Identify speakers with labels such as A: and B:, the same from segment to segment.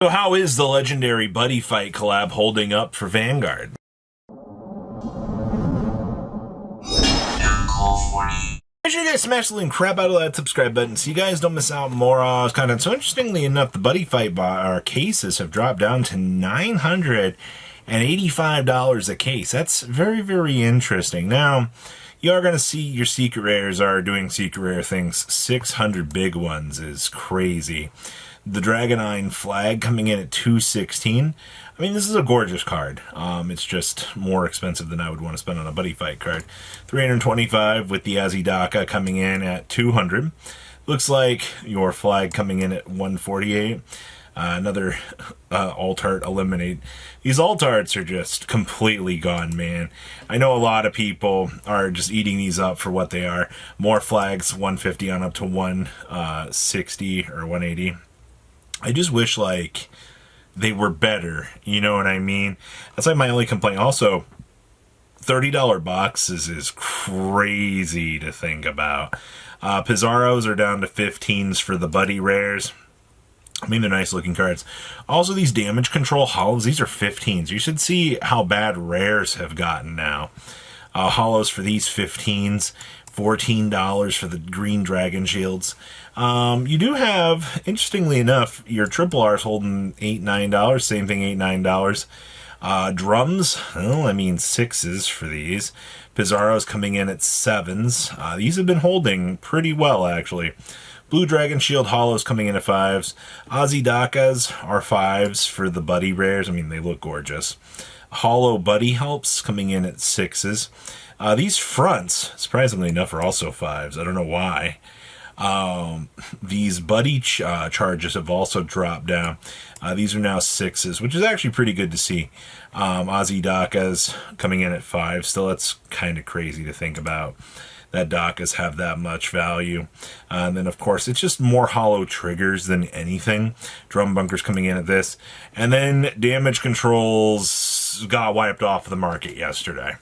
A: So how is the legendary Buddyfight collab holding up for Vanguard? Make sure you guys smash the link crap out of that subscribe button so you guys don't miss out more content. So interestingly enough, the Buddyfight cases have dropped down to $985 a case. That's very, very interesting. Now, you are going to see your secret rares are doing secret rare things. 600 big ones is crazy. The Dragonine flag coming in at $216. I mean, this is a gorgeous card. It's just more expensive than I would want to spend on a Buddyfight card. $325 with the Azidaka coming in at $200. Looks like your flag coming in at $148. Another alt-art eliminate. These alt-arts are just completely gone, man. I know a lot of people are just eating these up for what they are. More flags, 150 on up to 160 or 180. I just wish, like, they were better. You know what I mean? That's like my only complaint. Also, $30 boxes is crazy to think about. Pizarros are down to 15s for the Buddy rares. I mean, they're nice looking cards. Also, these damage control hollows, these are 15s. You should see how bad rares have gotten now. Hollows for these 15s. $14 for the green dragon shields. You do have, interestingly enough, your triple R's holding $8, $9. Same thing, $8, $9. Drums, well, I mean 6s for these. Pizarro's coming in at 7s. These have been holding pretty well, actually. Blue Dragon Shield Hollows coming in at 5s. Azidakas are 5s for the Buddy rares. I mean, they look gorgeous. Hollow Buddy Helps coming in at 6s. These fronts, surprisingly enough, are also 5s. I don't know why. These Buddy charges have also dropped down. These are now 6s, which is actually pretty good to see. Azidakas coming in at 5. Still, that's kind of crazy to think about that Dakas have that much value. And then, of course, it's just more hollow triggers than anything. Drum Bunkers coming in at this. And then damage controls got wiped off the market yesterday.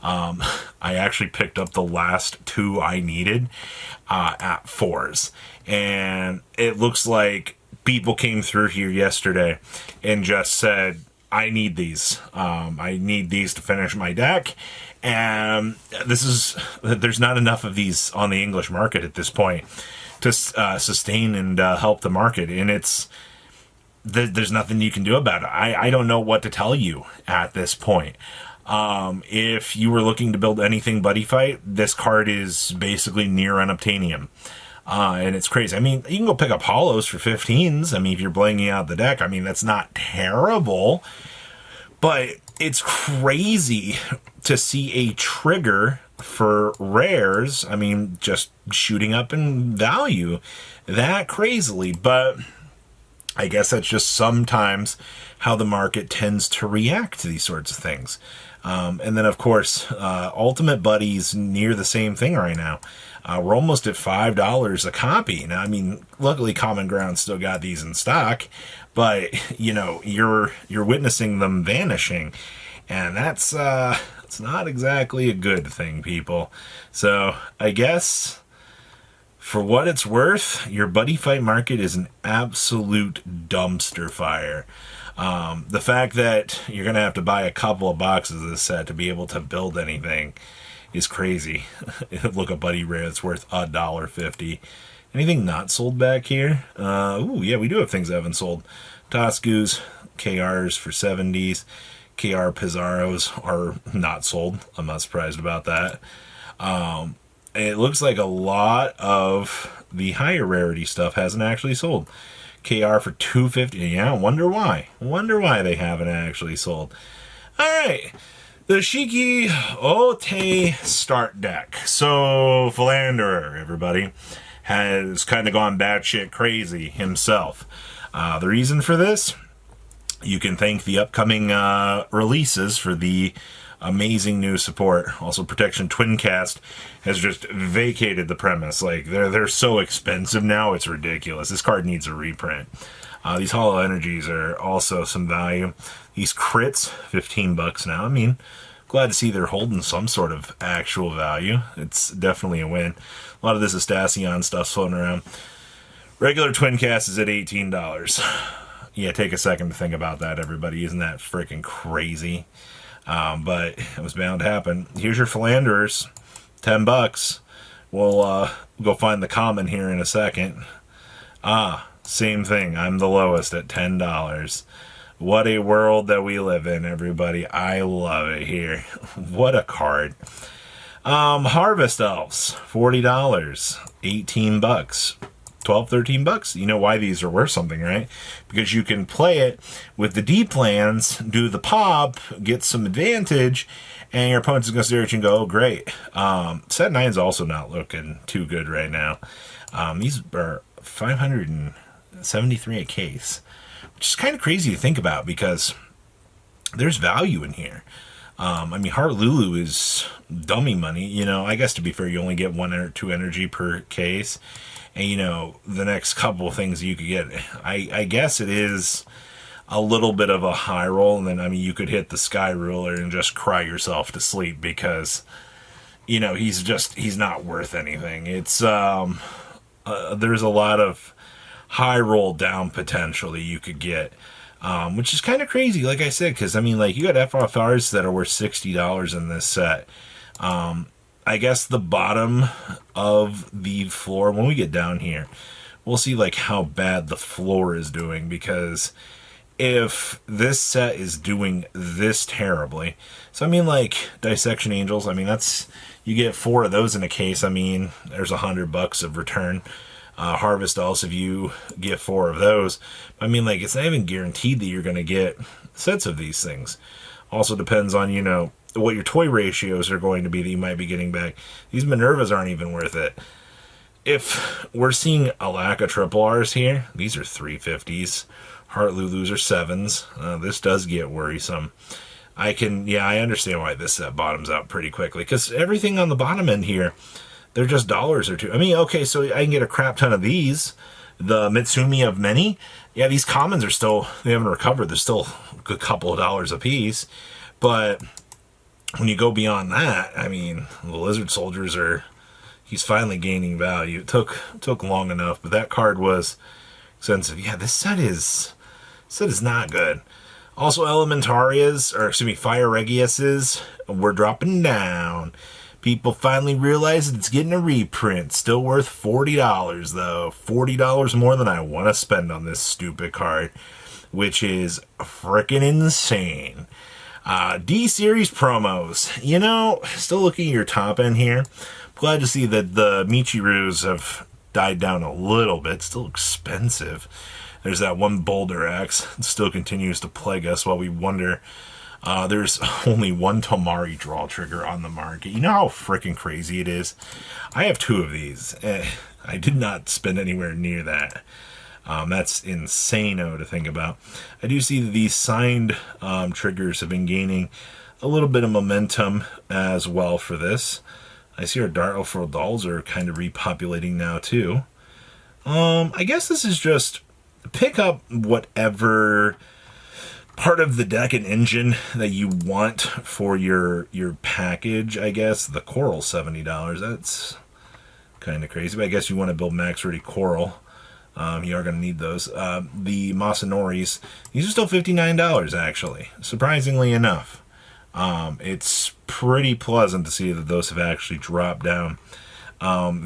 A: I actually picked up the last 2 I needed at 4s. And it looks like people came through here yesterday and just said, I need these. I need these to finish my deck. And there's not enough of these on the English market at this point to sustain and help the market. And there's nothing you can do about it. I don't know what to tell you at this point. If you were looking to build anything Buddyfight, this card is basically near unobtainium. And it's crazy. I mean, you can go pick up hollows for 15s. I mean, if you're blinging out the deck, I mean, that's not terrible. But it's crazy to see a trigger for rares. I mean, just shooting up in value that crazily. But I guess that's just sometimes how the market tends to react to these sorts of things. And then, of course, Ultimate Buddy's near the same thing right now. We're almost at $5 a copy. Now, I mean, luckily Common Ground still got these in stock, but, you know, you're witnessing them vanishing, and that's not exactly a good thing, people. So, I guess, for what it's worth, your Buddyfight market is an absolute dumpster fire. The fact that you're going to have to buy a couple of boxes of this set to be able to build anything is crazy. Look, a Buddy rare that's worth $1.50. Anything not sold back here? Ooh, yeah, we do have things that haven't sold. Toscus, KRs for 70s. KR Pizarros are not sold. I'm not surprised about that. It looks like a lot of the higher rarity stuff hasn't actually sold. KR for $250. Yeah, wonder why. Wonder why they haven't actually sold. All right. The Shiki Ote start deck. So, Philanderer, everybody, has kind of gone batshit crazy himself. The reason for this, you can thank the upcoming releases for the amazing new support. Also, Protection Twincast has just vacated the premise. Like, they're so expensive now, it's ridiculous. This card needs a reprint. These Hollow Energies are also some value. These crits, $15 now. I mean, glad to see they're holding some sort of actual value. It's definitely a win. A lot of this Astacion stuff's floating around. Regular Twincast is at $18. Yeah, take a second to think about that, everybody. Isn't that freaking crazy? But it was bound to happen. Here's your Philanderers, $10. We'll go find the common here in a second. Same thing. I'm the lowest at $10. What a world that we live in, everybody. I love it here. What a card. Harvest Elves, $40. $18. 12, $13. You know why these are worth something, right? Because you can play it with the deep lands, do the pop, get some advantage, and your opponent's going to stare at you and go, oh, great. Set 9's also not looking too good right now. These are $573 a case, which is kind of crazy to think about because there's value in here. I mean, Heart Lulu is dummy money. You know, I guess to be fair, you only get 1 or 2 energy per case. And, you know, the next couple of things you could get, I guess it is a little bit of a high roll. And then, I mean, you could hit the Sky Ruler and just cry yourself to sleep because, you know, he's not worth anything. It's, there's a lot of high roll down potentially you could get, which is kind of crazy, like I said, because, I mean, like, you got FFRs that are worth $60 in this set. I guess the bottom of the floor, when we get down here, we'll see like how bad the floor is doing, because if this set is doing this terribly, so I mean, like Dissection Angels, I mean, that's, you get 4 of those in a case, I mean, there's $100 of return. Harvest also, if you get 4 of those, I mean, like, it's not even guaranteed that you're going to get sets of these things. Also depends on, you know, what your toy ratios are going to be that you might be getting back. These Minervas aren't even worth it. If we're seeing a lack of triple R's here, these are 350s. Heart Lulus are 7s. This does get worrisome. I understand why this set bottoms out pretty quickly, because everything on the bottom end here, they're just dollars or two. I mean, okay, so I can get a crap ton of these. The Mitsumi of Many, yeah, these commons are still, they haven't recovered. There's still a good couple of dollars a piece. But when you go beyond that, I mean, the Lizard Soldiers he's finally gaining value. It took long enough, but that card was expensive. Yeah, this set is not good. Also, Fire Regiuses, we're dropping down. People finally realize that it's getting a reprint. Still worth $40, though. $40 more than I want to spend on this stupid card, which is freaking insane. D-Series promos. You know, still looking at your top end here. Glad to see that the Michirus have died down a little bit. Still expensive. There's that one Boulder Axe that still continues to plague us while we wonder. There's only one Tomari draw trigger on the market. You know how freaking crazy it is? I have 2 of these. I did not spend anywhere near that. That's insane-o to think about. I do see that these signed triggers have been gaining a little bit of momentum as well for this. I see our Dart Elf dolls are kind of repopulating now too. I guess this is just pick up whatever part of the deck and engine that you want for your package, I guess. The Coral, $70. That's kind of crazy, but I guess you want to build max ready Coral. You are going to need those. The Masanoris, these are still $59, actually, surprisingly enough. It's pretty pleasant to see that those have actually dropped down.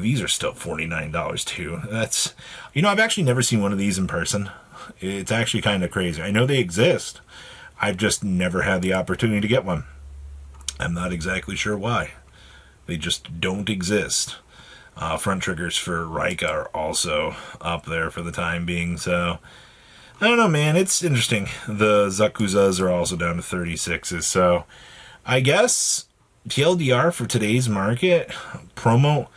A: These are still $49 too. That's, you know, I've actually never seen one of these in person. It's actually kind of crazy. I know they exist. I've just never had the opportunity to get one. I'm not exactly sure why. They just don't exist. Front triggers for Rika are also up there for the time being, so I don't know, man. It's interesting. The Zakuzas are also down to 36s, so I guess TLDR for today's market promo.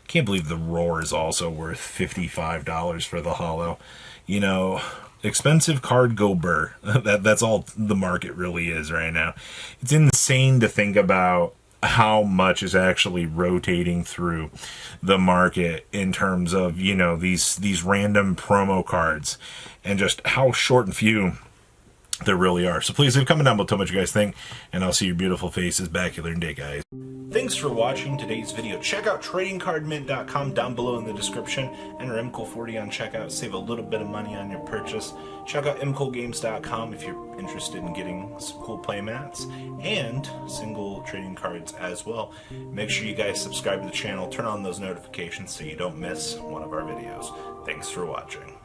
A: Can't believe the Roar is also worth $55 for the holo. You know, expensive card go burr. That's all the market really is right now. It's insane to think about how much is actually rotating through the market in terms of, you know, these random promo cards, and just how short and few There really are. So please leave a comment down below, tell me what you guys think, and I'll see your beautiful faces back here in a day, guys. Thanks for watching today's video. Check out tradingcardmint.com down below in the description. Enter MCool40 on checkout. Save a little bit of money on your purchase. Check out mcoolgames.com if you're interested in getting some cool play mats and single trading cards as well. Make sure you guys subscribe to the channel. Turn on those notifications so you don't miss one of our videos. Thanks for watching.